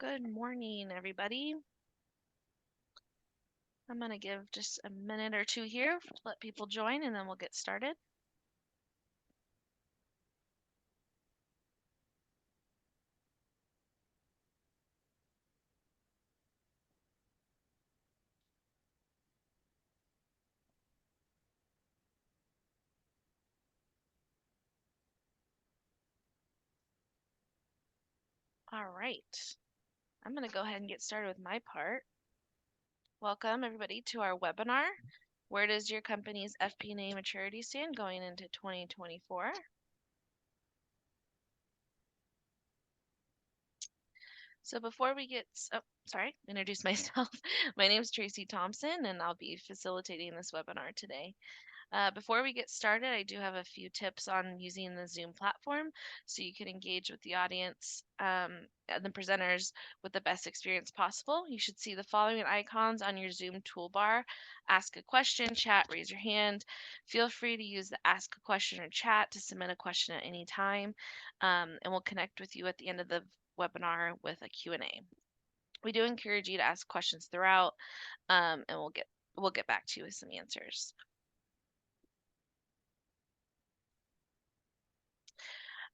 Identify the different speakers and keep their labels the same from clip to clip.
Speaker 1: Good morning, everybody. I'm going to give just a minute or two here to let people join, and then we'll get started. All right. I'm going to go ahead and get started with my part. Welcome, everybody, to our webinar. Where does your company's FP&A maturity stand going into 2024? So before we get, introduce myself. My name is Tracy Thompson, and I'll be facilitating this webinar today. Before we get started, I do have a few tips on using the Zoom platform so you can engage with the audience and the presenters with the best experience possible. You should see the following icons on your Zoom toolbar: ask a question, chat, raise your hand. Feel free to use the ask a question or chat to submit a question at any time, and we'll connect with you at the end of the webinar with a Q&A. We do encourage you to ask questions throughout, and we'll get back to you with some answers.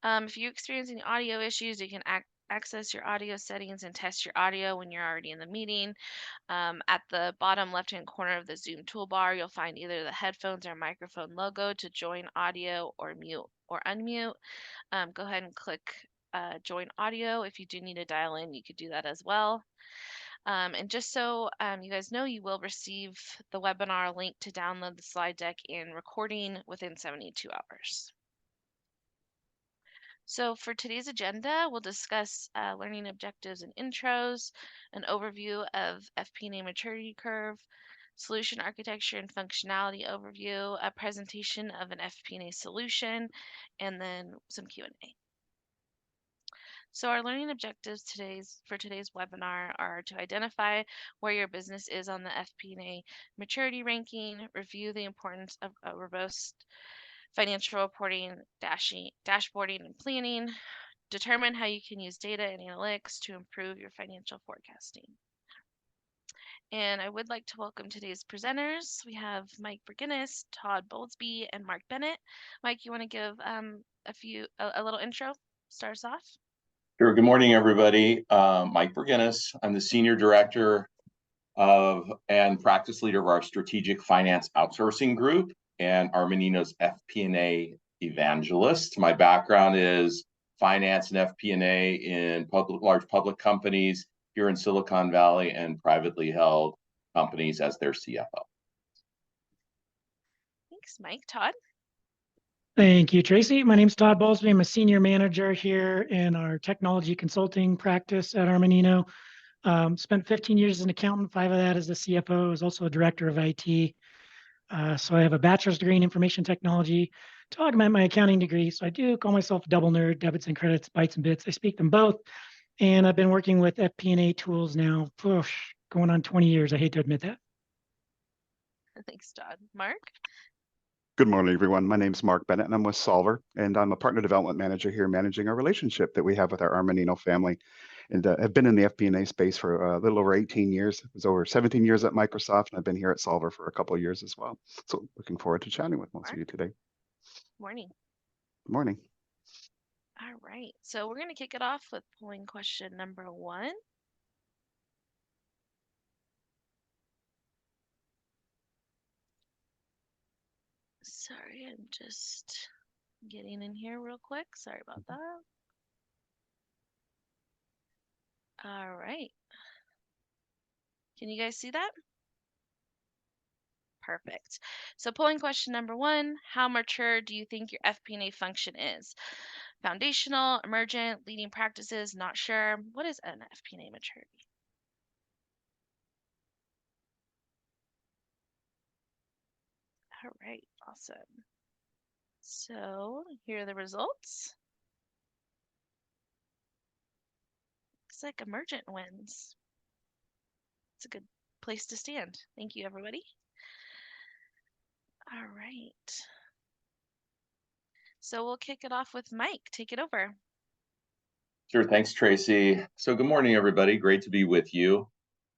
Speaker 1: If you experience any audio issues, you can access your audio settings and test your audio when you're already in the meeting. At the bottom left-hand corner of the Zoom toolbar, you'll find either the headphones or microphone logo to join audio or mute or unmute. Go ahead and click join audio. If you do need to dial in, you could do that as well. And just so you guys know, you will receive the webinar link to download the slide deck and recording within 72 hours. So for today's agenda, we'll discuss learning objectives and intros, an overview of FP&A maturity curve, solution architecture and functionality overview, a presentation of an FP&A solution, and then some Q&A. So our learning objectives for today's webinar are to identify where your business is on the FP&A maturity ranking, review the importance of a robust financial reporting, dashboarding, and planning, determine how you can use data and analytics to improve your financial forecasting. And I would like to welcome today's presenters. We have Mike Berginnis, Todd Bowlesby, and Mark Bennett. Mike, you want to give a little intro? Start us off.
Speaker 2: Sure. Good morning, everybody. Mike Berginnis. I'm the Senior Director and Practice Leader of our Strategic Finance Outsourcing Group and Armanino's FP&A Evangelist. My background is finance and FP&A in large public companies here in Silicon Valley and privately held companies as their CFO.
Speaker 1: Thanks, Mike. Todd?
Speaker 3: Thank you, Tracy. My name is Todd Bowlesby. I'm a senior manager here in our technology consulting practice at Armanino. Spent 15 years as an accountant, 5 of that as the CFO. I was also a director of IT. So I have a bachelor's degree in information technology to augment my accounting degree. So I do call myself a double nerd, debits and credits, bytes and bits. I speak them both. And I've been working with FP&A tools now, going on 20 years. I hate to admit that.
Speaker 1: Thanks, Todd. Mark?
Speaker 4: Good morning, everyone. My name is Mark Bennett, and I'm with Solver, and I'm a partner development manager here managing our relationship that we have with our Armanino family. And I've been in the FP&A space for a little over 18 years. It was over 17 years at Microsoft, and I've been here at Solver for a couple of years as well. So looking forward to chatting with most of you today.
Speaker 1: Morning.
Speaker 4: Good morning.
Speaker 1: All right. So we're going to kick it off with polling question number 1. Sorry, I'm just getting in here real quick. Sorry about that. All right. Can you guys see that? Perfect. So polling question number 1, how mature do you think your FP&A function is? Foundational, emergent, leading practices, not sure. What is an FP&A maturity? All right, awesome. So here are the results. Looks like emergent wins. It's a good place to stand. Thank you, everybody. All right. So we'll kick it off with Mike. Take it over.
Speaker 2: Sure. Thanks, Tracy. So good morning, everybody. Great to be with you.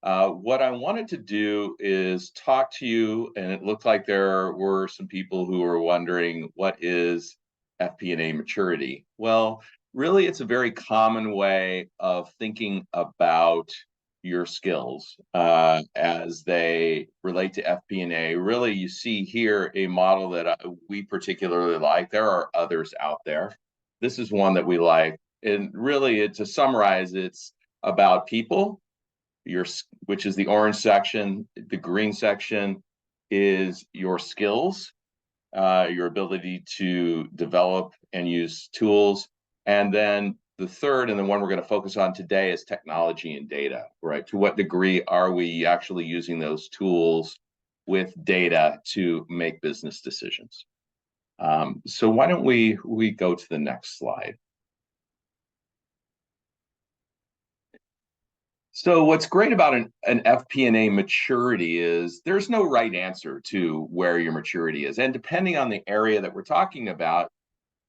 Speaker 2: What I wanted to do is talk to you, and it looked like there were some people who were wondering, what is FP&A maturity? Well, really, it's a very common way of thinking about your skills as they relate to FP&A. Really, you see here a model that we particularly like. There are others out there. This is one that we like. And really, to summarize, it's about people, which is the orange section. The green section is your skills, your ability to develop and use tools. And then the third, and the one we're going to focus on today, is technology and data, right? To what degree are we actually using those tools with data to make business decisions? So why don't we go to the next slide? So what's great about an FP&A maturity is there's no right answer to where your maturity is. And depending on the area that we're talking about,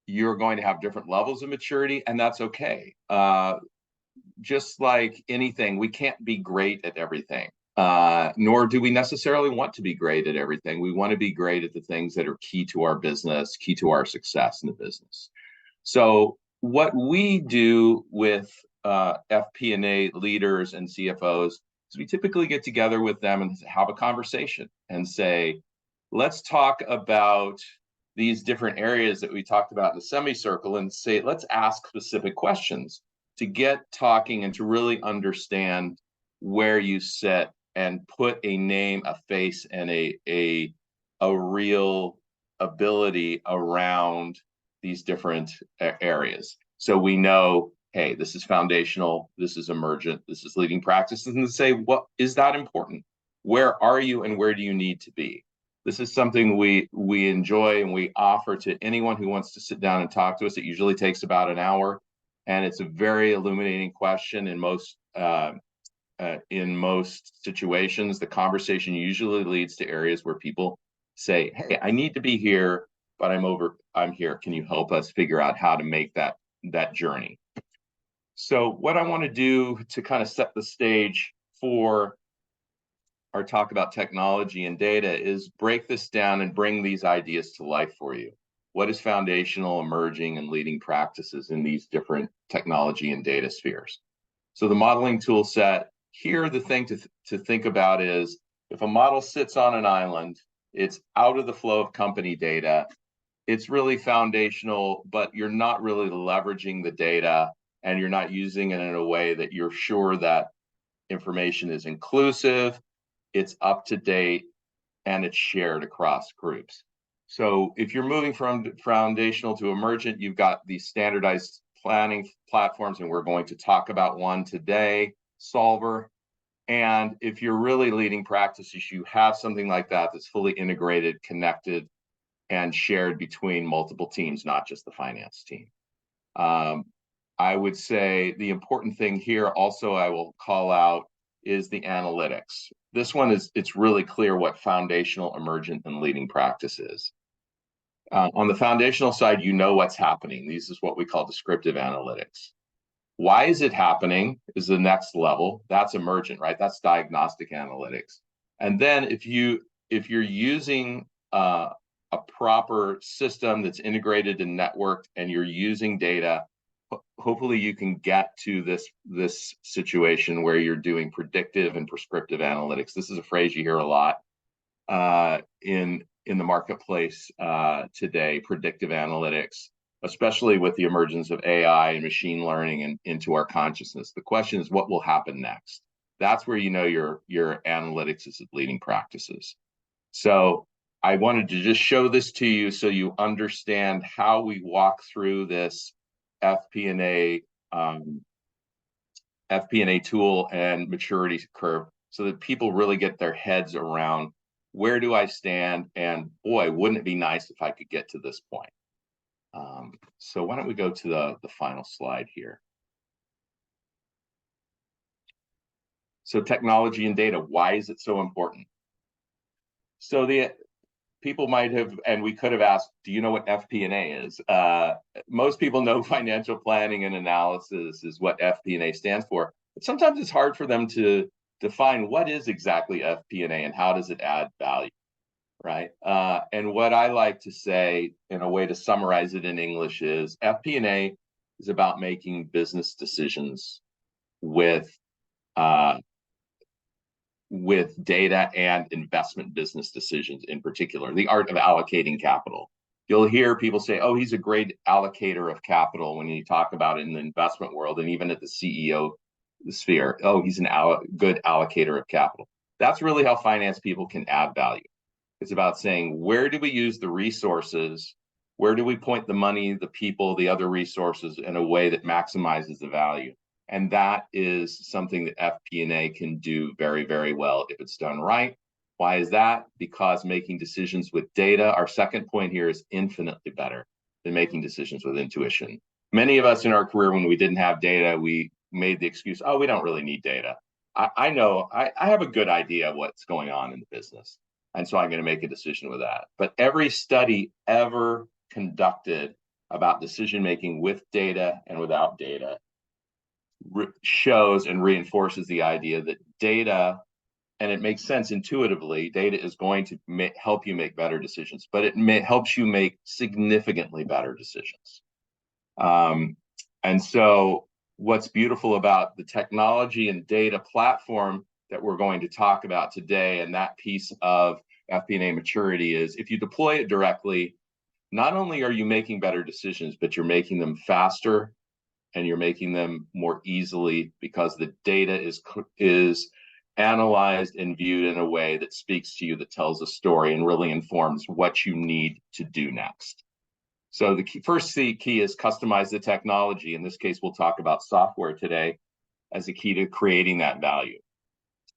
Speaker 2: you're going to have different levels of maturity, and that's okay. Just like anything, we can't be great at everything, nor do we necessarily want to be great at everything. We want to be great at the things that are key to our business, key to our success in the business. So what we do with FP&A leaders and CFOs is we typically get together with them and have a conversation and say, let's talk about these different areas that we talked about in the semicircle, and say, let's ask specific questions to get talking and to really understand where you sit and put a name, a face, and a real ability around these different areas. So we know, hey, this is foundational, this is emergent, this is leading practices, and to say, what is that important? Where are you and where do you need to be? This is something we enjoy and we offer to anyone who wants to sit down and talk to us. It usually takes about an hour, and it's a very illuminating question. In most situations, the conversation usually leads to areas where people say, hey, I need to be here, but I'm here. Can you help us figure out how to make that journey? So what I want to do to kind of set the stage for our talk about technology and data is break this down and bring these ideas to life for you. What is foundational, emerging, and leading practices in these different technology and data spheres? So the modeling tool set here, the thing to think about is, if a model sits on an island, it's out of the flow of company data. It's really foundational, but you're not really leveraging the data, and you're not using it in a way that you're sure that information is inclusive, it's up to date, and it's shared across groups. So if you're moving from foundational to emergent, you've got these standardized planning platforms, and we're going to talk about one today, Solver. And if you're really leading practices, you have something like that that's fully integrated, connected, and shared between multiple teams, not just the finance team. I would say the important thing here also I will call out is the analytics. This one it's really clear what foundational, emergent, and leading practice is. On the foundational side, you know what's happening. This is what we call descriptive analytics. Why is it happening is the next level. That's emergent, right? That's diagnostic analytics. And then if you're using a proper system that's integrated and networked, and you're using data, hopefully you can get to this situation where you're doing predictive and prescriptive analytics. This is a phrase you hear a lot in the marketplace today, predictive analytics, especially with the emergence of AI and machine learning and into our consciousness. The question is, what will happen next? That's where you know your analytics is leading practices. So I wanted to just show this to you so you understand how we walk through this FP&A tool and maturity curve, so that people really get their heads around, where do I stand? And boy, wouldn't it be nice if I could get to this point? So why don't we go to the final slide here? So technology and data, why is it so important? So people might have, and we could have asked, do you know what FP&A is? Most people know financial planning and analysis is what FP&A stands for, but sometimes it's hard for them to define what is exactly FP&A and how does it add value, right? And what I like to say in a way to summarize it in English is FP&A is about making business decisions with data and investment business decisions in particular, the art of allocating capital. You'll hear people say, oh, he's a great allocator of capital when you talk about it in the investment world and even at the CEO sphere. Oh, he's a good allocator of capital. That's really how finance people can add value. It's about saying, where do we use the resources? Where do we point the money, the people, the other resources in a way that maximizes the value? And that is something that FP&A can do very, very well if it's done right. Why is that? Because making decisions with data, our second point here, is infinitely better than making decisions with intuition. Many of us in our career, when we didn't have data, we made the excuse, oh, we don't really need data. I know, I have a good idea of what's going on in the business. And so I'm going to make a decision with that. But every study ever conducted about decision-making with data and without data shows and reinforces the idea that data, and it makes sense intuitively, data is going to help you make better decisions, but it helps you make significantly better decisions. And so what's beautiful about the technology and data platform that we're going to talk about today, and that piece of FP&A maturity, is if you deploy it directly, not only are you making better decisions, but you're making them faster and you're making them more easily because the data is analyzed and viewed in a way that speaks to you, that tells a story and really informs what you need to do next. So the first key is customize the technology. In this case, we'll talk about software today as a key to creating that value.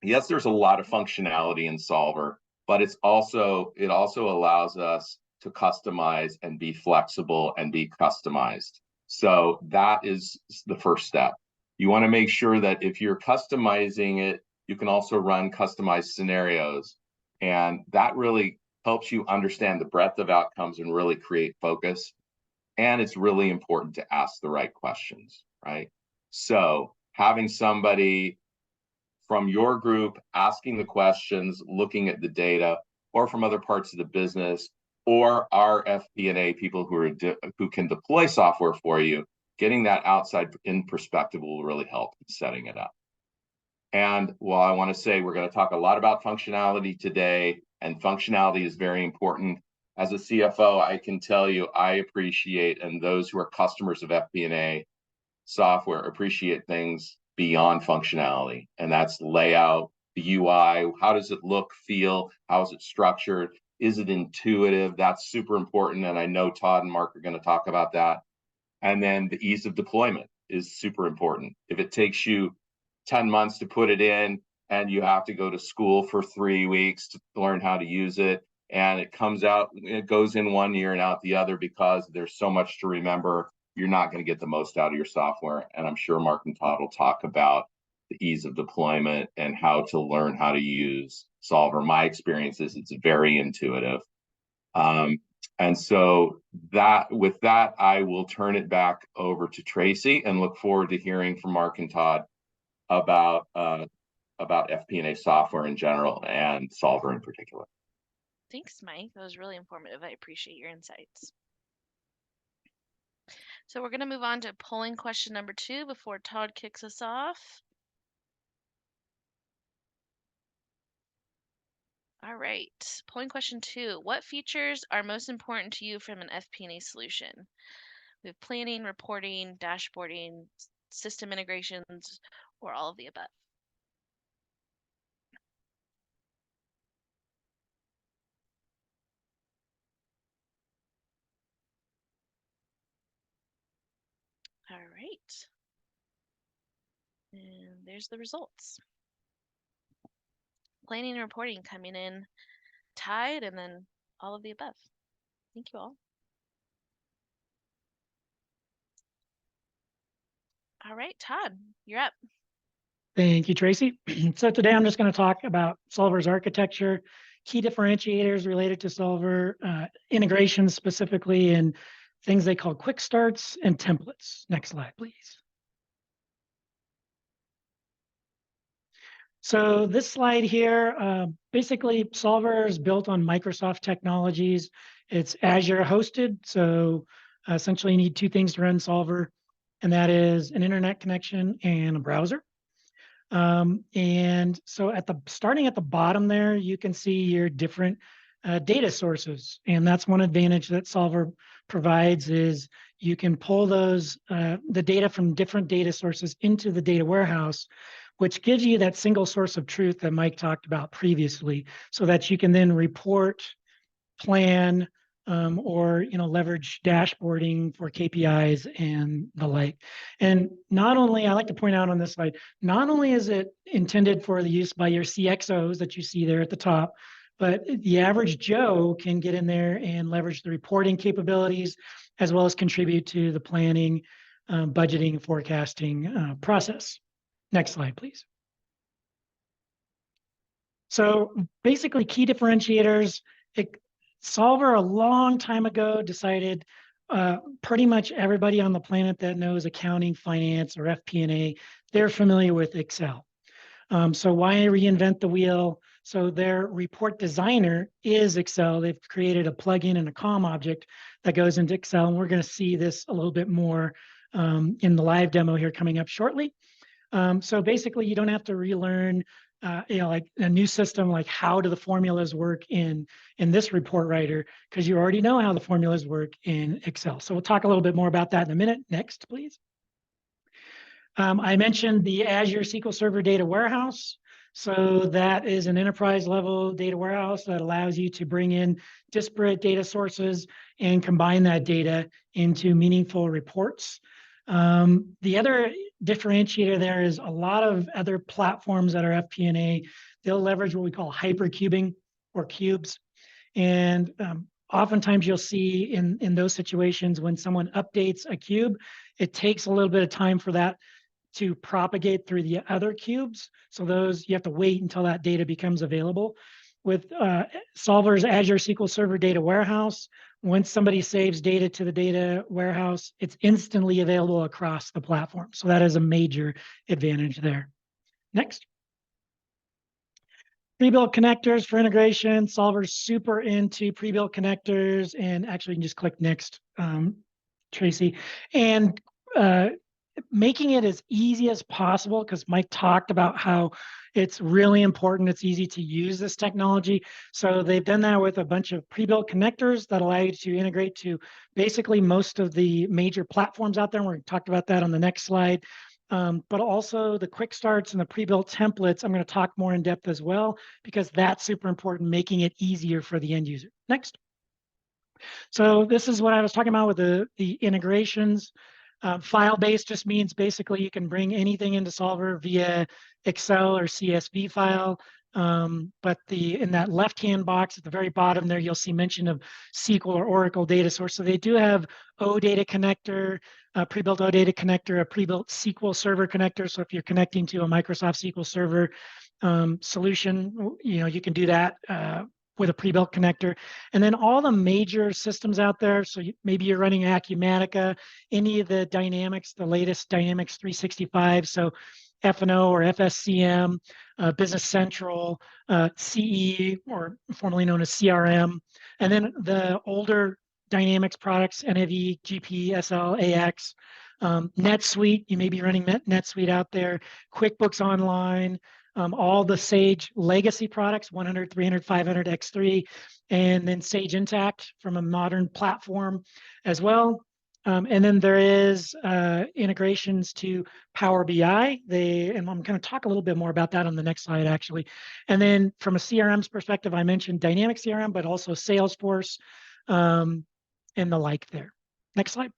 Speaker 2: Yes, there's a lot of functionality in Solver, but it also allows us to customize and be flexible and be customized. So that is the first step. You want to make sure that if you're customizing it, you can also run customized scenarios. And that really helps you understand the breadth of outcomes and really create focus. And it's really important to ask the right questions, right? So having somebody from your group asking the questions, looking at the data, or from other parts of the business, or our FP&A people who can deploy software for you, getting that outside in perspective will really help in setting it up. And while I want to say we're going to talk a lot about functionality today, and functionality is very important, as a CFO, I can tell you I appreciate, and those who are customers of FP&A software appreciate things beyond functionality, and that's layout, the UI, how does it look, feel, how is it structured? Is it intuitive? That's super important. And I know Todd and Mark are going to talk about that. And then the ease of deployment is super important. If it takes you 10 months to put it in and you have to go to school for 3 weeks to learn how to use it, and it comes out, it goes in 1 year and out the other because there's so much to remember, you're not going to get the most out of your software. And I'm sure Mark and Todd will talk about the ease of deployment and how to learn how to use Solver. My experience is it's very intuitive. And so with that, I will turn it back over to Tracy and look forward to hearing from Mark and Todd about FP&A software in general and Solver in particular.
Speaker 1: Thanks, Mike. That was really informative. I appreciate your insights. So we're going to move on to polling question number 2 before Todd kicks us off. All right, polling question 2. What features are most important to you from an FP&A solution? We have planning, reporting, dashboarding, system integrations, or all of the above. All right. And there's the results. Planning and reporting coming in tied, and then all of the above. Thank you all. All right, Todd, you're up.
Speaker 3: Thank you, Tracy. So today I'm just going to talk about Solver's architecture key differentiators related to Solver, integrations specifically, and things they call quick starts and templates. Next slide, please. So this slide here, basically Solver is built on Microsoft technologies. It's Azure hosted, so essentially you need two things to run Solver, and that is an internet connection and a browser. And so starting at the bottom there, you can see your different data sources. And that's one advantage that Solver provides is you can pull those, the data from different data sources into the data warehouse, which gives you that single source of truth that Mike talked about previously, so that you can then report, plan, or leverage dashboarding for KPIs and the like. And not only, I like to point out on this slide, not only is it intended for the use by your CXOs that you see there at the top, but the average Joe can get in there and leverage the reporting capabilities as well as contribute to the planning, budgeting, forecasting process. Next slide, please. So basically key differentiators, Solver a long time ago decided pretty much everybody on the planet that knows accounting, finance, or FP&A, they're familiar with Excel. So why reinvent the wheel? So their report designer is Excel. They've created a plugin and a COM object that goes into Excel, and we're going to see this a little bit more in the live demo here coming up shortly. So basically, you don't have to relearn like a new system, like how do the formulas work in this report writer, because you already know how the formulas work in Excel. So we'll talk a little bit more about that in a minute. Next, please. I mentioned the Azure SQL Server Data Warehouse. So that is an enterprise level data warehouse that allows you to bring in disparate data sources and combine that data into meaningful reports. The other differentiator there is a lot of other platforms that are FP&A. They'll leverage what we call hypercubing or cubes. And oftentimes you'll see in those situations when someone updates a cube, it takes a little bit of time for that to propagate through the other cubes. So those, you have to wait until that data becomes available. With Solver's Azure SQL Server Data Warehouse, once somebody saves data to the data warehouse, it's instantly available across the platform. So that is a major advantage there. Next. Pre-built connectors for integration. Solver's super into pre-built connectors, and actually you can just click next, Tracy. And making it as easy as possible, because Mike talked about how it's really important, it's easy to use this technology. So they've done that with a bunch of pre-built connectors that allow you to integrate to basically most of the major platforms out there. We're going to talk about that on the next slide. But also the quick starts and the pre-built templates, I'm going to talk more in depth as well, because that's super important, making it easier for the end user. Next. So this is what I was talking about with the integrations. File-based just means basically you can bring anything into Solver via Excel or CSV file. But in that left-hand box at the very bottom there, you'll see mention of SQL or Oracle data source. So they do have OData connector, a pre-built OData connector, a pre-built SQL Server connector. So if you're connecting to a Microsoft SQL Server solution, you can do that with a pre-built connector. And then all the major systems out there, so maybe you're running Acumatica, any of the Dynamics, the latest Dynamics 365, so F&O or FSCM, Business Central, CE, or formerly known as CRM, and then the older Dynamics products, NAV, GP, SL, AX, NetSuite, you may be running NetSuite out there, QuickBooks Online, all the Sage legacy products, 100, 300, 500, X3, and then Sage Intacct from a modern platform as well. And then there is integrations to Power BI. And I'm going to talk a little bit more about that on the next slide, actually. And then from a CRM's perspective, I mentioned Dynamic CRM, but also Salesforce and the like there. Next slide.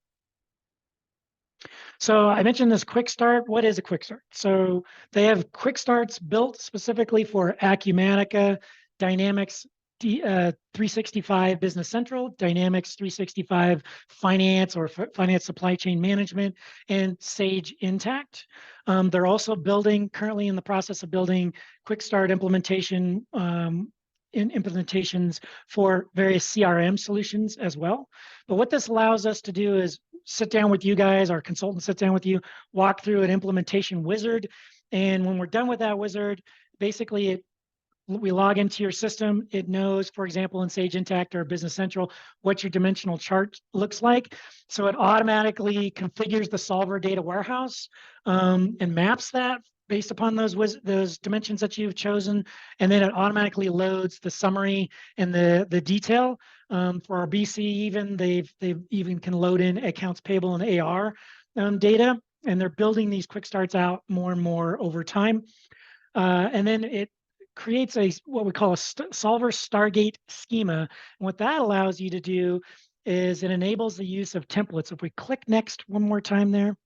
Speaker 3: So I mentioned this quick start. What is a quick start? So they have quick starts built specifically for Acumatica, Dynamics 365 Business Central, Dynamics 365 Finance or Finance Supply Chain Management, and Sage Intacct. They're also currently in the process of building quick start implementation implementations for various CRM solutions as well. But what this allows us to do is sit down with you guys, our consultant sits down with you, walk through an implementation wizard. And when we're done with that wizard, basically we log into your system. It knows, for example, in Sage Intacct or Business Central, what your dimensional chart looks like. So it automatically configures the solver data warehouse and maps that based upon those dimensions that you've chosen. And then it automatically loads the summary and the detail. For our BC, even they've even can load in accounts payable and AR data. And they're building these quick starts out more and more over time. And then it creates what we call a solver Stargate schema. And what that allows you to do is it enables the use of templates. If we click next one more time there,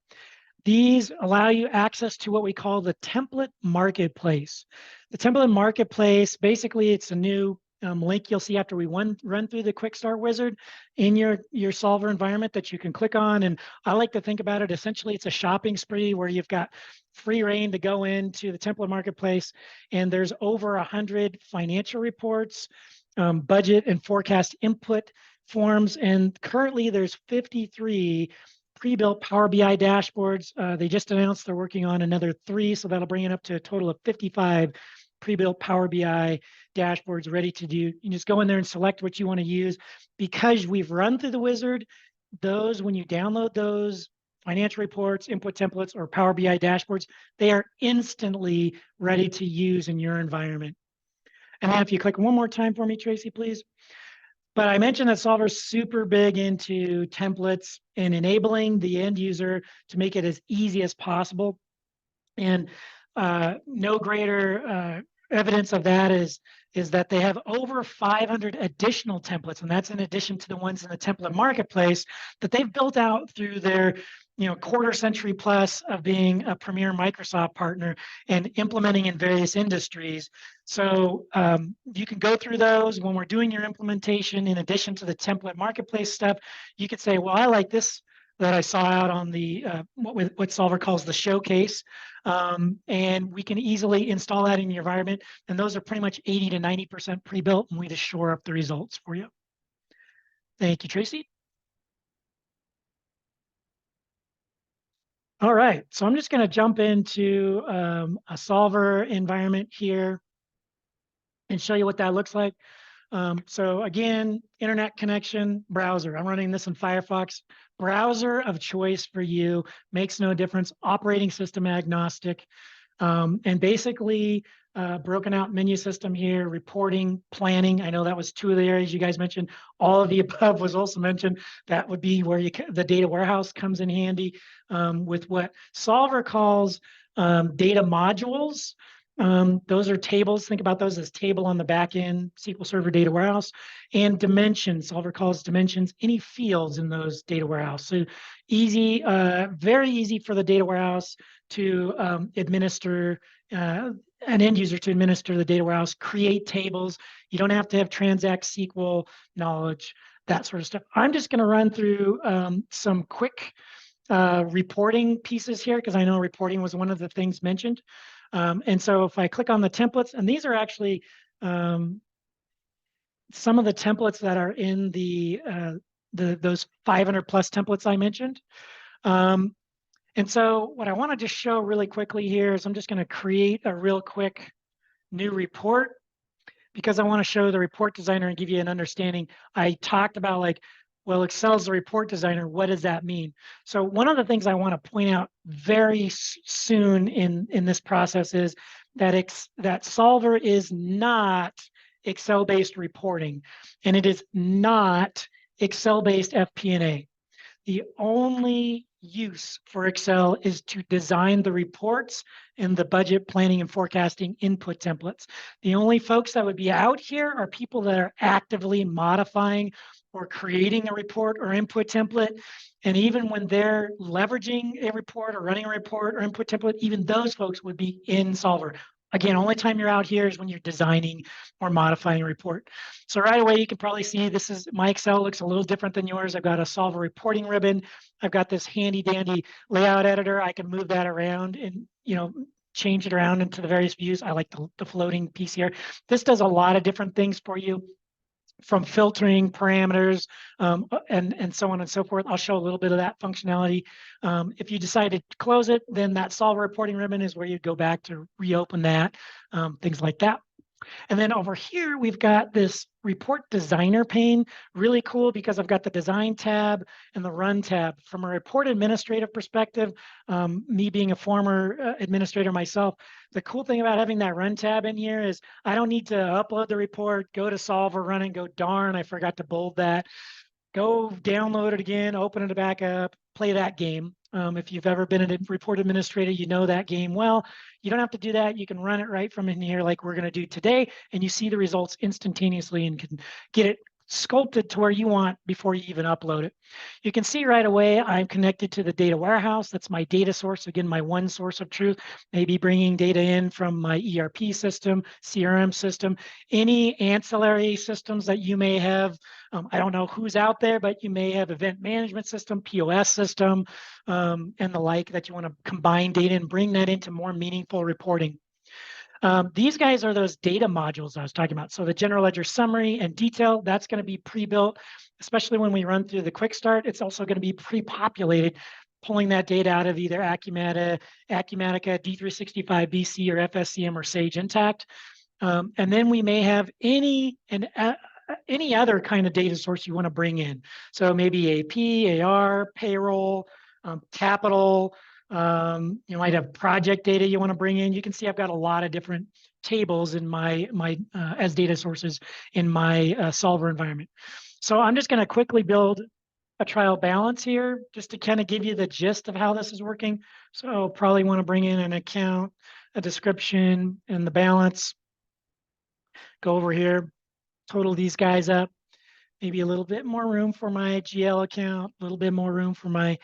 Speaker 3: these allow you access to what we call the template marketplace. The template marketplace, basically it's a new link you'll see after we run through the quick start wizard in your solver environment that you can click on. And I like to think about it, essentially it's a shopping spree where you've got free reign to go into the template marketplace, and there's over 100 financial reports, budget and forecast input forms, and currently there's 53 pre-built Power BI dashboards. They just announced they're working on another 3, so that'll bring it up to a total of 55 pre-built Power BI dashboards ready to do. You just go in there and select what you want to use. Because we've run through the wizard, when you download those financial reports, input templates, or Power BI dashboards, they are instantly ready to use in your environment. And then if you click one more time for me, Tracy, please. But I mentioned that Solver's super big into templates and enabling the end user to make it as easy as possible. And no greater evidence of that is that they have over 500 additional templates, and that's in addition to the ones in the template marketplace that they've built out through their quarter century plus of being a premier Microsoft partner and implementing in various industries. So you can go through those when we're doing your implementation. In addition to the template marketplace stuff, you could say, well, I like this that I saw out on the what Solver calls the showcase, and we can easily install that in your environment. And those are pretty much 80 to 90% pre-built, and we just shore up the results for you. Thank you, Tracy. All right, so I'm just going to jump into a Solver environment here and show you what that looks like. So again, internet connection, browser. I'm running this in Firefox. Browser of choice for you, makes no difference, operating system agnostic. And basically broken out menu system here, reporting, planning. I know that was 2 of the areas you guys mentioned. All of the above was also mentioned. That would be where the data warehouse comes in handy with what Solver calls data modules. Those are tables. Think about those as table on the back end, SQL Server data warehouse, and dimensions. Solver calls dimensions any fields in those data warehouse. So easy, very easy for the data warehouse to administer, an end user to administer the data warehouse, create tables. You don't have to have Transact SQL knowledge, that sort of stuff. I'm just going to run through some quick reporting pieces here because I know reporting was one of the things mentioned. And so if I click on the templates, and these are actually some of the templates that are in those 500 plus templates I mentioned. And so what I want to just show really quickly here is I'm just going to create a real quick new report because I want to show the report designer and give you an understanding. I talked about well, Excel's the report designer. What does that mean? So one of the things I want to point out very soon in this process is that Solver is not Excel-based reporting, and it is not Excel-based FP&A. The only use for Excel is to design the reports and the budget planning and forecasting input templates. The only folks that would be out here are people that are actively modifying or creating a report or input template. And even when they're leveraging a report or running a report or input template, even those folks would be in Solver. Again, only time you're out here is when you're designing or modifying a report. So right away, you can probably see my Excel looks a little different than yours. I've got a Solver reporting ribbon. I've got this handy dandy layout editor. I can move that around and change it around into the various views. I like the floating piece here. This does a lot of different things for you, from filtering parameters and so on and so forth. I'll show a little bit of that functionality. If you decide to close it, then that solver reporting ribbon is where you go back to reopen that, things like that. And then over here, we've got this report designer pane, really cool because I've got the design tab and the run tab. From a report administrative perspective, me being a former administrator myself, the cool thing about having that run tab in here is I don't need to upload the report, go to Solver, run and go, darn, I forgot to bold that. Go download it again, open it back up, play that game. If you've ever been a report administrator, you know that game well. You don't have to do that. You can run it right from in here like we're going to do today, and you see the results instantaneously and can get it sculpted to where you want before you even upload it. You can see right away I'm connected to the data warehouse. That's my data source. Again, my one source of truth. Maybe bringing data in from my ERP system, CRM system, any ancillary systems that you may have. I don't know who's out there, but you may have event management system, POS system, and the like that you want to combine data and bring that into more meaningful reporting. These guys are those data modules I was talking about. So the general ledger summary and detail, that's going to be pre-built, especially when we run through the quick start. It's also going to be pre-populated, pulling that data out of either Acumatica, D365 BC, or FSCM, or Sage Intacct. And then we may have any other kind of data source you want to bring in. So maybe AP, AR, payroll, capital. You might have project data you want to bring in. You can see I've got a lot of different tables in my as data sources in my solver environment. So I'm just going to quickly build a trial balance here just to kind of give you the gist of how this is working. So I'll probably want to bring in an account, a description, and the balance. Go over here, total these guys up. Maybe a little bit more room for my GL account, a little bit more room for my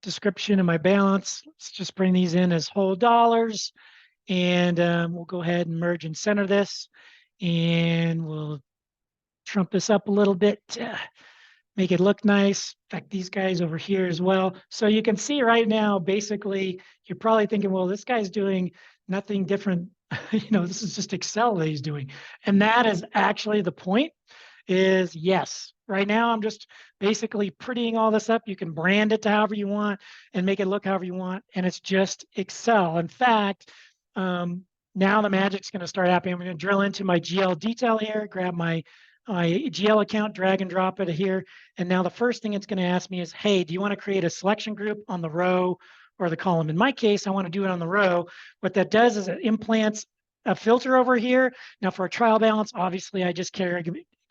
Speaker 3: description and my balance. Let's just bring these in as whole dollars, and we'll go ahead and merge and center this, and we'll trump this up a little bit to make it look nice. In fact, these guys over here as well. So you can see right now, basically, you're probably thinking, well, this guy's doing nothing different. This is just Excel that he's doing. And that is actually the point. Is yes. Right now, I'm just basically prettying all this up. You can brand it to however you want and make it look however you want. And it's just Excel. In fact, now the magic's going to start happening. I'm going to drill into my GL detail here, grab my GL account, drag and drop it here. And now the first thing it's going to ask me is, hey, do you want to create a selection group on the row or the column? In my case, I want to do it on the row. What that does is it implants a filter over here. Now for a trial balance, obviously I just care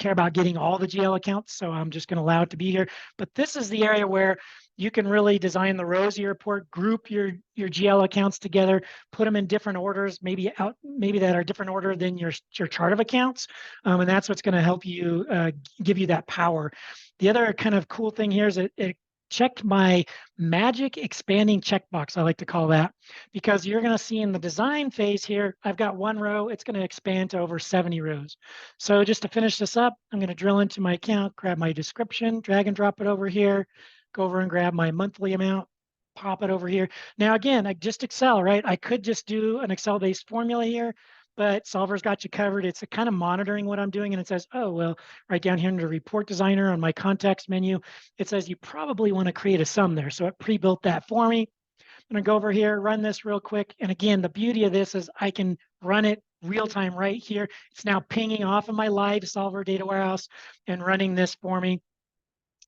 Speaker 3: about getting all the GL accounts, so I'm just going to allow it to be here. But this is the area where you can really design the rows of your report, group your GL accounts together, put them in different orders, maybe that are different order than your chart of accounts, and that's what's going to help you give you that power. The other kind of cool thing here is it checked my magic expanding checkbox, I like to call that, because you're going to see in the design phase here, I've got one row, it's going to expand to over 70 rows. So just to finish this up, I'm going to drill into my account, grab my description, drag and drop it over here, go over and grab my monthly amount, pop it over here. Now, again, just Excel, right? I could just do an Excel-based formula here, but Solver's got you covered. It's kind of monitoring what I'm doing, and it says, oh, well, right down here under Report Designer on my context menu, it says you probably want to create a sum there. So it pre-built that for me. I'm going to go over here, run this real quick. And again, the beauty of this is I can run it real time right here. It's now pinging off of my live Solver data warehouse and running this for me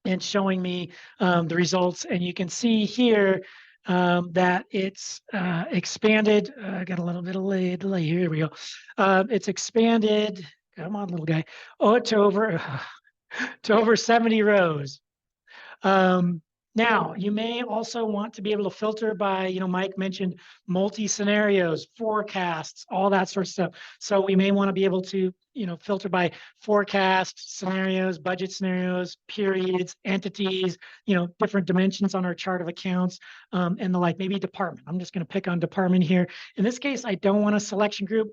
Speaker 3: and showing me the results. And you can see here that it's expanded. I got a little bit of delay here. Here we go. It's expanded. Come on, little guy. Oh, to over 70 rows. Now, you may also want to be able to filter by, Mike mentioned multi-scenarios, forecasts, all that sort of stuff. So we may want to be able to, filter by forecast scenarios, budget scenarios, periods, entities, different dimensions on our chart of accounts, and the like, maybe department. I'm just going to pick on department here. In this case, I don't want a selection group.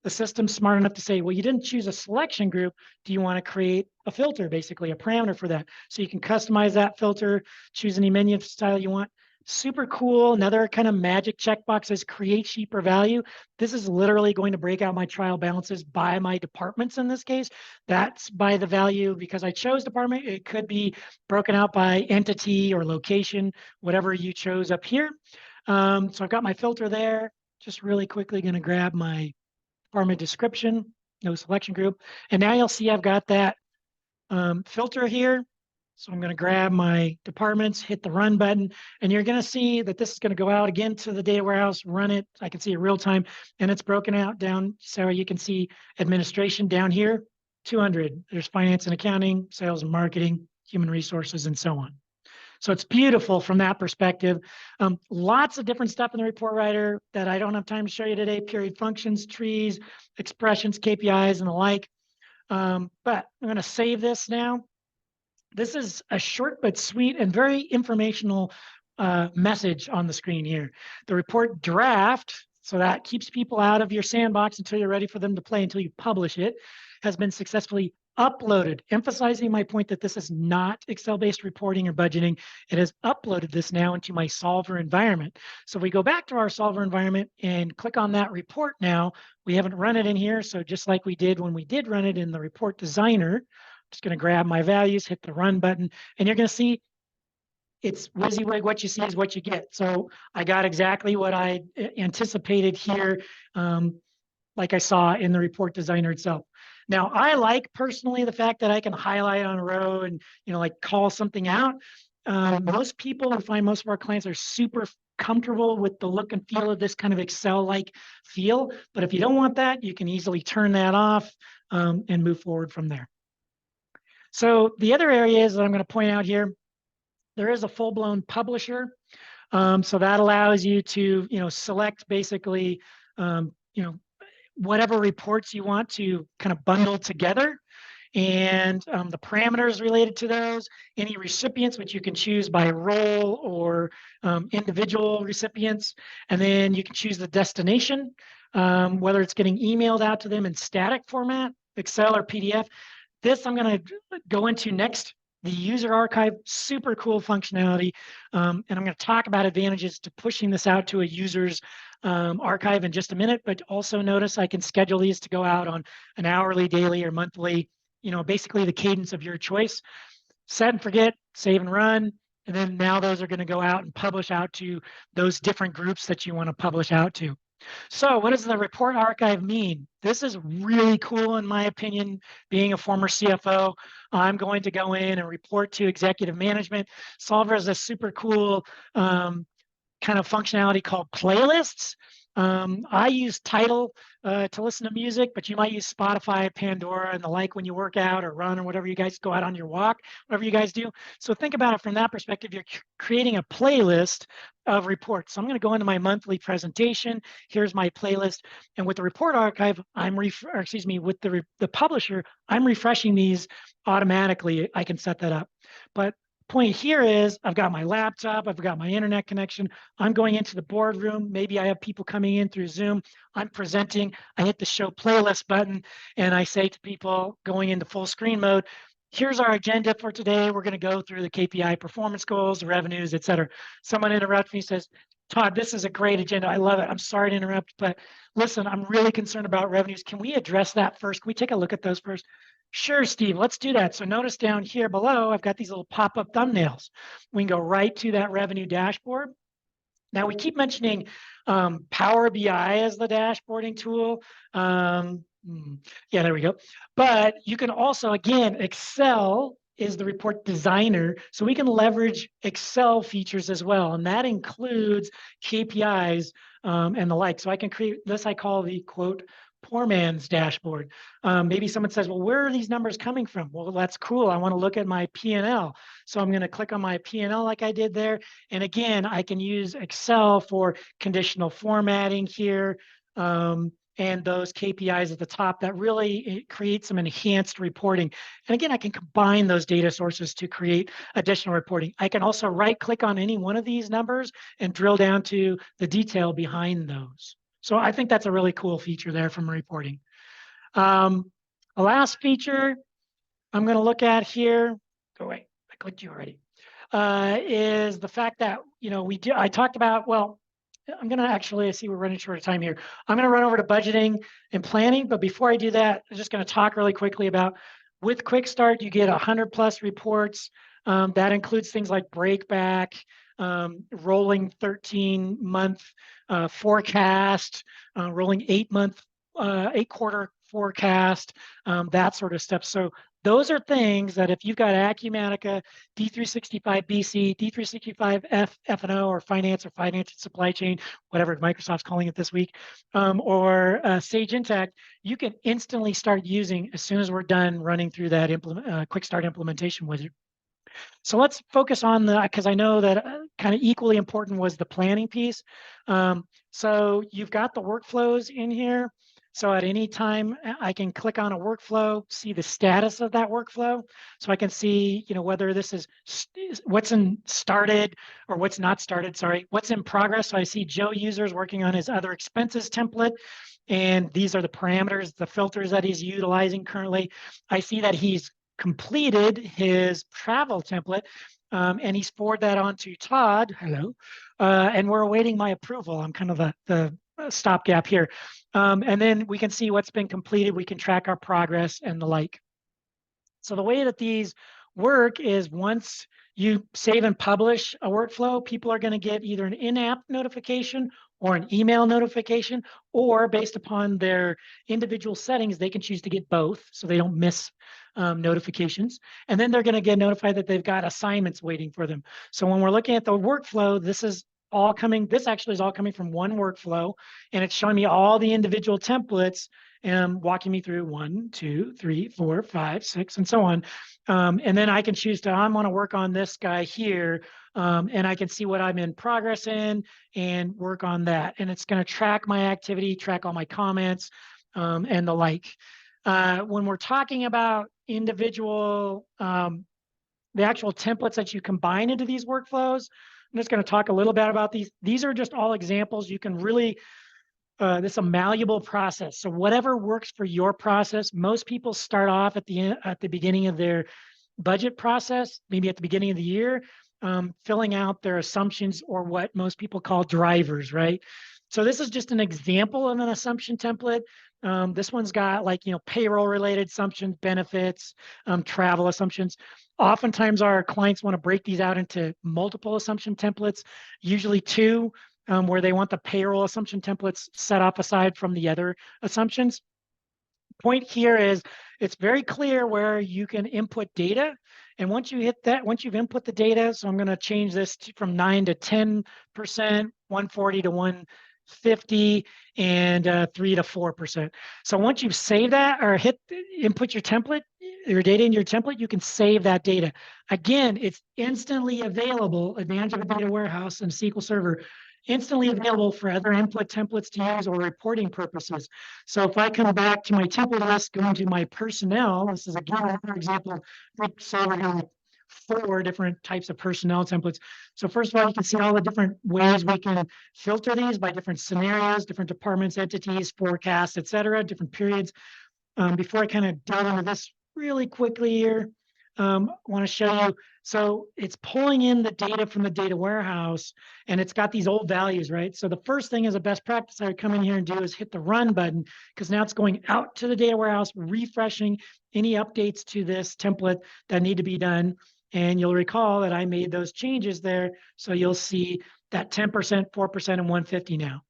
Speaker 3: The system's smart enough to say, well, you didn't choose a selection group. Do you want to create a filter, basically a parameter for that? So you can customize that filter, choose any menu style you want. Super cool. Another kind of magic checkbox is create sheet per value. This is literally going to break out my trial balances by my departments in this case. That's by the value because I chose department. It could be broken out by entity or location, whatever you chose up here. So I've got my filter there. Just really quickly going to grab my department description, no selection group. And now you'll see I've got that filter here. So I'm going to grab my departments, hit the run button, and you're going to see that this is going to go out again to the data warehouse, run it. I can see it real time, and it's broken out down. So you can see administration down here, 200. There's finance and accounting, sales and marketing, human resources, and so on. So it's beautiful from that perspective. Lots of different stuff in the report writer that I don't have time to show you today, period functions, trees, expressions, KPIs, and the like. But I'm going to save this now. This is a short but sweet and very informational message on the screen here. The report draft, so that keeps people out of your sandbox until you're ready for them to play, until you publish it, has been successfully uploaded, emphasizing my point that this is not Excel-based reporting or budgeting. It has uploaded this now into my solver environment. So if we go back to our solver environment and click on that report now, we haven't run it in here. So just like we did when we did run it in the report designer, just going to grab my values, hit the run button, and you're going to see it's WYSIWYG. What you see is what you get. So I got exactly what I anticipated here, like I saw in the report designer itself. Now, I like personally the fact that I can highlight on a row and, like call something out. Most people, I find most of our clients are super comfortable with the look and feel of this kind of Excel-like feel. But if you don't want that, you can easily turn that off and move forward from there. So the other areas that I'm going to point out here, there is a full-blown publisher. So that allows you to, select basically, whatever reports you want to kind of bundle together, and the parameters related to those, any recipients, which you can choose by role or individual recipients, and then you can choose the destination, whether it's getting emailed out to them in static format, Excel or PDF. This I'm going to go into next. The user archive, super cool functionality. And I'm going to talk about advantages to pushing this out to a user's archive in just a minute. But also notice I can schedule these to go out on an hourly, daily, or monthly, basically the cadence of your choice. Set and forget, save and run. And then now those are going to go out and publish out to those different groups that you want to publish out to. So what does the report archive mean? This is really cool, in my opinion. Being a former CFO, I'm going to go in and report to executive management. Solver is a super cool kind of functionality called playlists. I use Tidal to listen to music, but you might use Spotify, Pandora, and the like when you work out or run or whatever you guys go out on your walk, whatever you guys do. So think about it from that perspective. You're creating a playlist of reports. So I'm going to go into my monthly presentation. Here's my playlist. And with the report archive, with the publisher, I'm refreshing these automatically. I can set that up. But point here is I've got my laptop, I've got my internet connection, I'm going into the boardroom, maybe I have people coming in through Zoom, I'm presenting, I hit the show playlist button, and I say to people going into full screen mode, here's our agenda for today. We're going to go through the KPI performance goals, the revenues, et cetera. Someone interrupts me and says, Todd, this is a great agenda. I love it. I'm sorry to interrupt, but listen, I'm really concerned about revenues. Can we address that first? Can we take a look at those first? Sure, Steve, let's do that. So notice down here below, I've got these little pop-up thumbnails. We can go right to that revenue dashboard. Now we keep mentioning Power BI as the dashboarding tool. Yeah, there we go. But you can also, again, Excel is the report designer. So we can leverage Excel features as well. And that includes KPIs and the like. So I can create this, I call the quote, poor man's dashboard. Maybe someone says, well, where are these numbers coming from? Well, that's cool. I want to look at my P&L. So I'm going to click on my P&L like I did there. And again, I can use Excel for conditional formatting here and those KPIs at the top that really create some enhanced reporting. And again, I can combine those data sources to create additional reporting. I can also right click on any one of these numbers and drill down to the detail behind those. So I think that's a really cool feature there from reporting. The last feature I'm going to look at here. Oh, wait, I clicked you already. is the fact that, I talked about, well, I'm going to actually, I see we're running short of time here. I'm going to run over to budgeting and planning. But before I do that, I'm just going to talk really quickly about with Quick Start, you get 100+ reports. That includes things like breakback, rolling 13-month forecast, rolling 8-quarter forecast, that sort of stuff. So those are things that if you've got Acumatica, D365 BC, D365 F&O, or finance and supply chain, whatever Microsoft's calling it this week, or Sage Intacct, you can instantly start using as soon as we're done running through that Quick Start implementation wizard. So let's focus on because I know that kind of equally important was the planning piece. So you've got the workflows in here. So at any time, I can click on a workflow, see the status of that workflow. So I can see, whether this is what's started or what's not started, sorry, what's in progress. So I see Joe users working on his other expenses template. And these are the parameters, the filters that he's utilizing currently. I see that he's completed his travel template, and he's forwarded that on to Todd. Hello. And we're awaiting my approval. I'm kind of the stopgap here. And then we can see what's been completed. We can track our progress and the like. So the way that these work is once you save and publish a workflow, people are going to get either an in-app notification or an email notification, or based upon their individual settings, they can choose to get both so they don't miss notifications. And then they're going to get notified that they've got assignments waiting for them. So when we're looking at the workflow, this actually is all coming from one workflow, and it's showing me all the individual templates and walking me through 1, 2, 3, 4, 5, 6, and so on. And then I can choose I want to work on this guy here, and I can see what I'm in progress in and work on that. And it's going to track my activity, track all my comments, and the like. When we're talking about individual, the actual templates that you combine into these workflows, I'm just going to talk a little bit about these. These are just all examples. You can really, this is a malleable process. So whatever works for your process, most people start off at the beginning of their budget process, maybe at the beginning of the year, filling out their assumptions, or what most people call drivers, right? So this is just an example of an assumption template. This one's got payroll related assumptions, benefits, travel assumptions. Oftentimes our clients want to break these out into multiple assumption templates, usually 2, where they want the payroll assumption templates set off aside from the other assumptions. Point here is it's very clear where you can input data. And once you hit that, once you've input the data, so I'm going to change this from 9 to 10%, 140 to 150, and 3 to 4%. So once you've saved that or input your template, your data in your template, you can save that data. Again, it's instantly available, advantage of a data warehouse and SQL Server, instantly available for other input templates to use or reporting purposes. So if I come back to my template list, go into my personnel, this is again another example. So we're going to 4 different types of personnel templates. So first of all, you can see all the different ways we can filter these by different scenarios, different departments, entities, forecasts, et cetera, different periods. Before I kind of dive into this really quickly here, I want to show you. So it's pulling in the data from the data warehouse, and it's got these old values, right? So the first thing as a best practice I would come in here and do is hit the run button, because now it's going out to the data warehouse, refreshing any updates to this template that need to be done. And you'll recall that I made those changes there. So you'll see that 10%, 4%, and 150 now.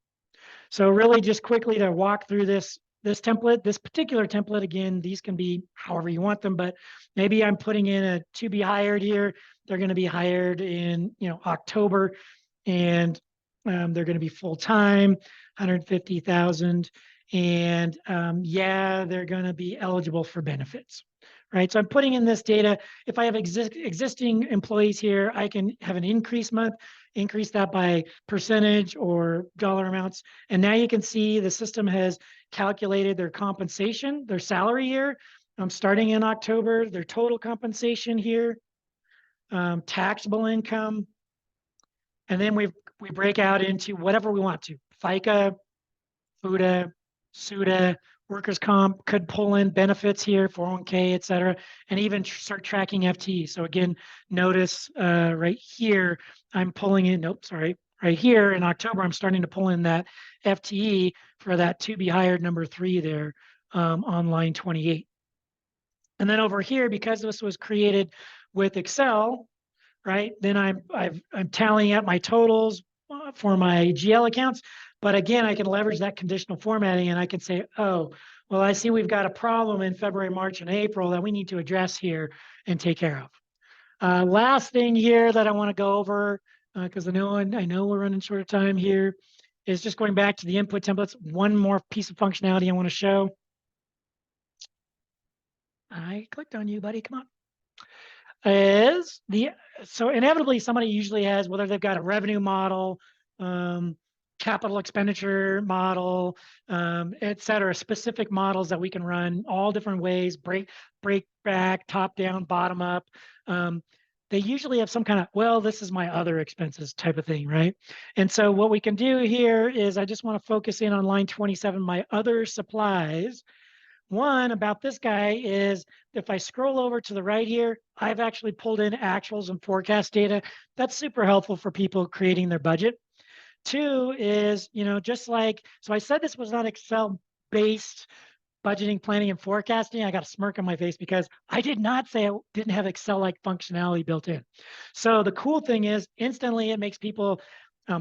Speaker 3: So really just quickly to walk through this template, this particular template, again, these can be however you want them, but maybe I'm putting in a to be hired here. They're going to be hired in October, and they're going to be full-time, 150,000. And yeah, they're going to be eligible for benefits, right? So I'm putting in this data. If I have existing employees here, I can have an increase that by percentage or dollar amounts. And now you can see the system has calculated their compensation, their salary here, starting in October, their total compensation here, taxable income. And then we break out into whatever we want to, FICA, FUTA, SUTA, workers' comp, could pull in benefits here, 401k, et cetera, and even start tracking FTE. So again, notice right here, I'm pulling in, nope, sorry, right here in October, I'm starting to pull in that FTE for that to be hired number 3 there on line 28. And then over here, because this was created with Excel, right? Then I'm tallying up my totals for my GL accounts. But again, I can leverage that conditional formatting and I can say, oh, well, I see we've got a problem in February, March, and April that we need to address here and take care of. Last thing here that I want to go over, because I know we're running short of time here, is just going back to the input templates. One more piece of functionality I want to show. I clicked on you, buddy. Come on. So inevitably somebody usually has, whether they've got a revenue model, capital expenditure model, et cetera, specific models that we can run all different ways, break back, top down, bottom up. They usually have some kind of, well, this is my other expenses type of thing, right? And so what we can do here is I just want to focus in on line 27, my other supplies. One about this guy is if I scroll over to the right here, I've actually pulled in actuals and forecast data. That's super helpful for people creating their budget. Two is, just like, so I said this was not Excel based budgeting, planning, and forecasting. I got a smirk on my face because I did not say I didn't have Excel-like functionality built in. So the cool thing is instantly it makes people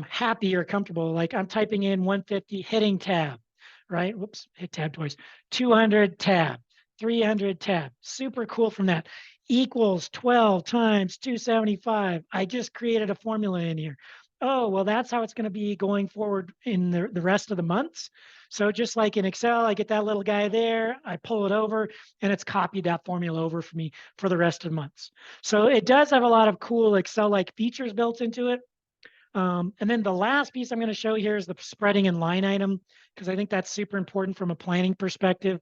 Speaker 3: happy or comfortable. Like I'm typing in 150, hitting tab, right? Whoops, hit tab twice. 200 tab, 300 tab. Super cool from that. Equals 12 times 275. I just created a formula in here. Oh, well, that's how it's going to be going forward in the rest of the months. So just like in Excel, I get that little guy there, I pull it over, and it's copied that formula over for me for the rest of the months. So it does have a lot of cool Excel-like features built into it. And then the last piece I'm going to show here is the spreading and line item, because I think that's super important from a planning perspective.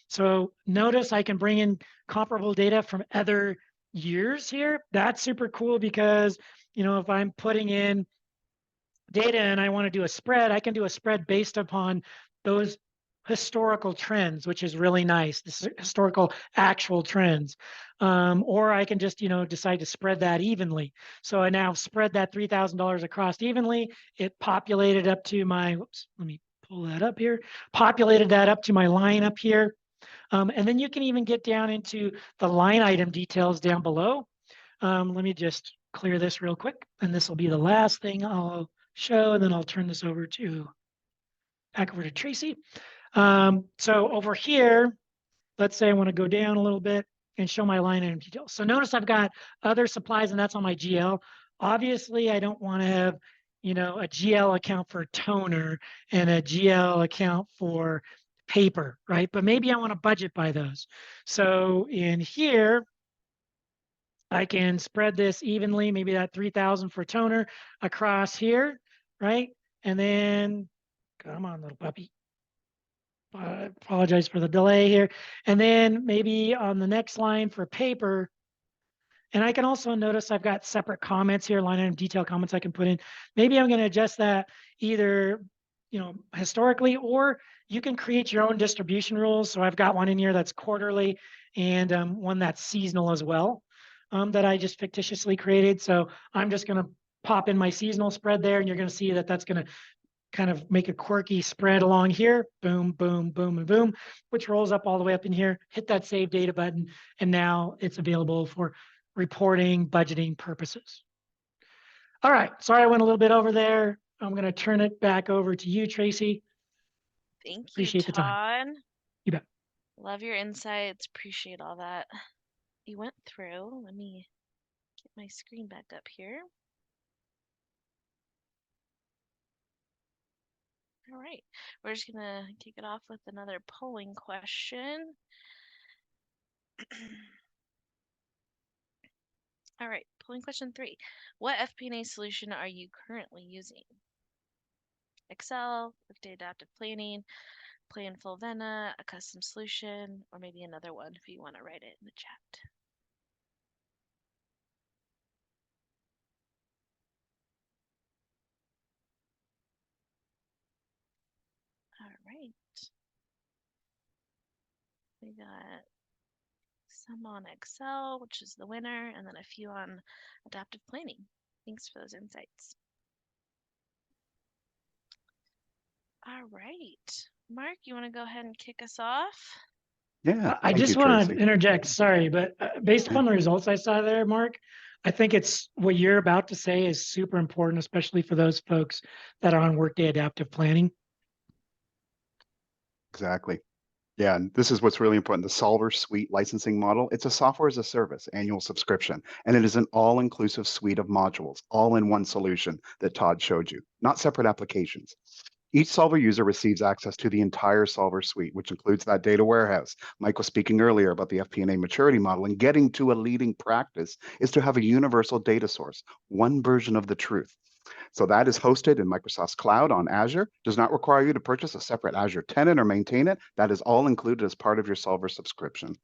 Speaker 3: So notice I can bring in comparable data from other years here. That's super cool because, if I'm putting in data and I want to do a spread, I can do a spread based upon those historical trends, which is really nice, this historical actual trends. Or I can just, decide to spread that evenly. So I now spread that $3,000 across evenly. It populated up to my, whoops, let me pull that up here, populated that up to my line up here. And then you can even get down into the line item details down below. Let me just clear this real quick, and this will be the last thing I'll show, and then I'll turn this back over to Tracy. So over here, let's say I want to go down a little bit and show my line item details. So notice I've got other supplies, and that's on my GL. Obviously, I don't want to have, a GL account for toner and a GL account for paper, right? But maybe I want to budget by those. So in here, I can spread this evenly, maybe that 3,000 for toner across here, right? And then, come on, little puppy. Apologize for the delay here. And then maybe on the next line for paper, and I can also notice I've got separate comments here, line item detail comments I can put in. Maybe I'm going to adjust that either, historically, or you can create your own distribution rules. So I've got one in here that's quarterly and one that's seasonal as well, that I just fictitiously created. So I'm just going to pop in my seasonal spread there, and you're going to see that that's going to kind of make a quirky spread along here, boom, boom, boom, and boom, which rolls up all the way up in here. Hit that save data button, and now it's available for reporting, budgeting purposes. All right, sorry I went a little bit over there. I'm going to turn it back over to you, Tracy.
Speaker 1: Thank you,
Speaker 3: Appreciate the time.
Speaker 1: Todd.
Speaker 3: You bet.
Speaker 1: Love your insights. Appreciate all that you went through. Let me get my screen back up here. All right, we're just gonna kick it off with another polling question. All right, polling question 3. What FP&A solution are you currently using? Excel, Workday Adaptive Planning, Planful Vena, a custom solution, or maybe another one if you want to write it in the chat. All right. We got some on Excel, which is the winner, and then a few on adaptive planning. Thanks for those insights. All right. Mark, you want to go ahead and kick us off?
Speaker 4: Yeah,
Speaker 3: I
Speaker 4: thank you,
Speaker 3: just want to
Speaker 4: Tracy.
Speaker 3: interject, sorry, but based upon the results I saw there, Mark, I think it's what you're about to say is super important, especially for those folks that are on Workday Adaptive Planning.
Speaker 4: Exactly. Yeah, and this is what's really important. The Solver Suite licensing model, it's a software as a service annual subscription, and it is an all-inclusive suite of modules, all in one solution that Todd showed you, not separate applications. Each Solver user receives access to the entire Solver suite, which includes that data warehouse. Mike was speaking earlier about the FP&A maturity model, and getting to a leading practice is to have a universal data source, one version of the truth. So that is hosted in Microsoft's cloud on Azure, does not require you to purchase a separate Azure tenant or maintain it. That is all included as part of your Solver subscription.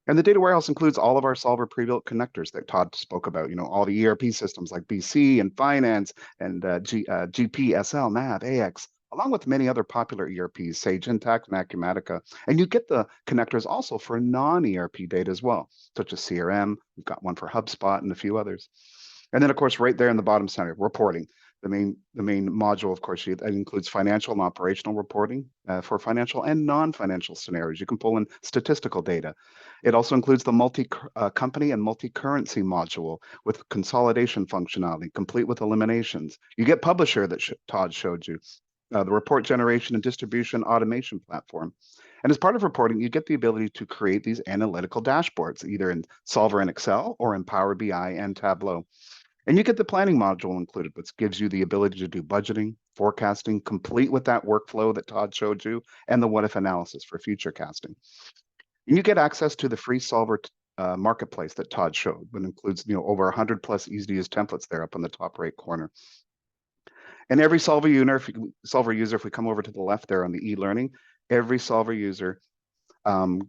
Speaker 4: And the data warehouse includes all of our Solver pre-built connectors that Todd spoke about, all the ERP systems like BC and Finance and GP, SL, NAV, AX, along with many other popular ERPs, Sage Intacct and Acumatica. And you get the connectors also for non-ERP data as well, such as CRM. We've got one for HubSpot and a few others. And then, of course, right there in the bottom center, reporting. The main module, of course, that includes financial and operational reporting for financial and non-financial scenarios. You can pull in statistical data. It also includes the multi-company and multi-currency module with consolidation functionality, complete with eliminations. You get Publisher that Todd showed you, the report generation and distribution automation platform. And as part of reporting, you get the ability to create these analytical dashboards, either in Solver and Excel or in Power BI and Tableau. And you get the planning module included, which gives you the ability to do budgeting, forecasting, complete with that workflow that Todd showed you, and the what if analysis for future casting. And you get access to the free Solver marketplace that Todd showed, that includes over 100 plus easy to use templates there up in the top right corner. And every Solver user, if we come over to the left there on the e-learning, every Solver user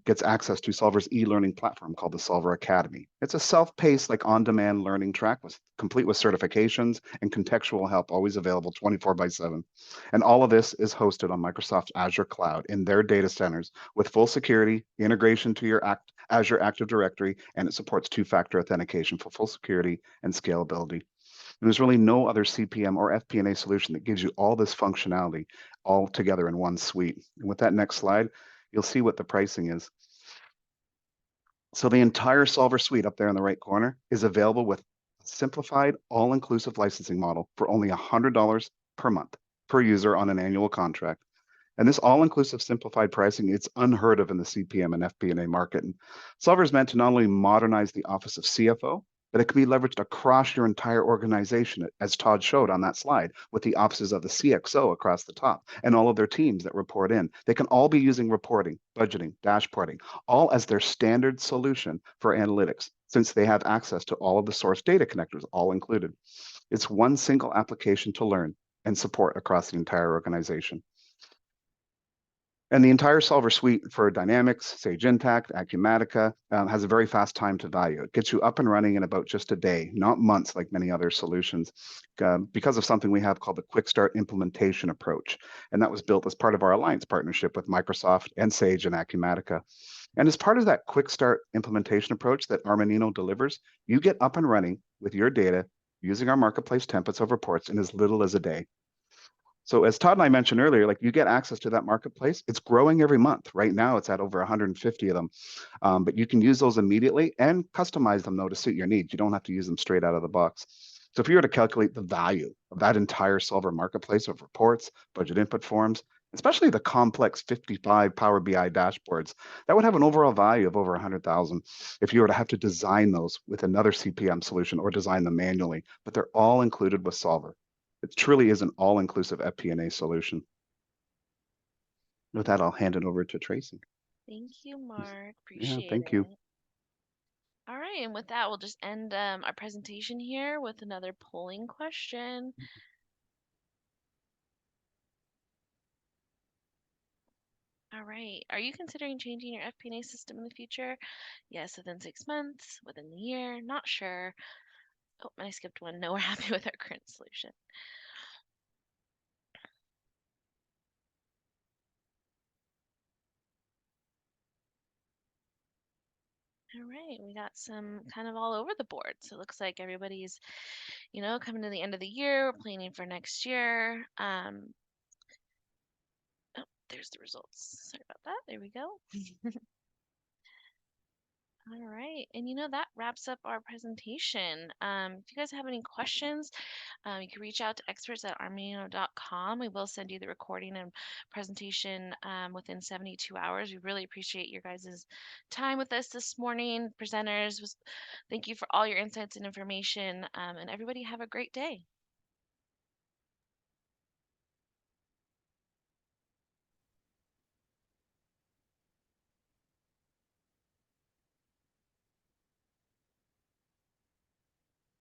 Speaker 4: gets access to Solver's e-learning platform called the Solver Academy. It's a self-paced, like on-demand learning track complete with certifications and contextual help, always available 24/7. And all of this is hosted on Microsoft Azure Cloud in their data centers with full security, integration to your Azure Active Directory, and it supports two-factor authentication for full security and scalability. And there's really no other CPM or FP&A solution that gives you all this functionality all together in one suite. And with that next slide, you'll see what the pricing is. So the entire Solver suite up there in the right corner is available with a simplified, all-inclusive licensing model for only $100 per month per user on an annual contract. And this all-inclusive simplified pricing, it's unheard of in the CPM and FP&A market. And Solver is meant to not only modernize the office of CFO, but it can be leveraged across your entire organization, as Todd showed on that slide, with the offices of the CXO across the top and all of their teams that report in. They can all be using reporting, budgeting, dashboarding, all as their standard solution for analytics, since they have access to all of the source data connectors, all included. It's one single application to learn and support across the entire organization. And the entire Solver suite for Dynamics, Sage Intacct, Acumatica has a very fast time to value. It gets you up and running in about just a day, not months like many other solutions, because of something we have called the Quick Start implementation approach. And that was built as part of our alliance partnership with Microsoft and Sage and Acumatica. And as part of that Quick Start implementation approach that Armanino delivers, you get up and running with your data using our marketplace templates of reports in as little as a day. So as Todd and I mentioned earlier, like you get access to that marketplace. It's growing every month. Right now, it's at over 150 of them. But you can use those immediately and customize them, though, to suit your needs. You don't have to use them straight out of the box. So if you were to calculate the value of that entire Solver marketplace of reports, budget input forms, especially the complex 55 Power BI dashboards, that would have an overall value of over 100,000 if you were to have to design those with another CPM solution or design them manually. But they're all included with Solver. It truly is an all-inclusive FP&A solution. With that, I'll hand it over to Tracy.
Speaker 1: Thank you, Mark.
Speaker 4: Yeah,
Speaker 1: Appreciate
Speaker 4: thank
Speaker 1: it.
Speaker 4: you.
Speaker 1: All right, and with that, we'll just end our presentation here with another polling question. All right, are you considering changing your FP&A system in the future? Yes, within 6 months, within the year, not sure. Oh, and I skipped one. No, we're happy with our current solution. All right, we got some kind of all over the board. So it looks like everybody's, coming to the end of the year, we're planning for next year. Oh, there's the results. Sorry about that. There we go. All right, and that wraps up our presentation. If you guys have any questions, you can reach out to experts@armanino.com. We will send you the recording and presentation within 72 hours. We really appreciate your guys' time with us this morning. Presenters, thank you for all your insights and information, and everybody have a great day.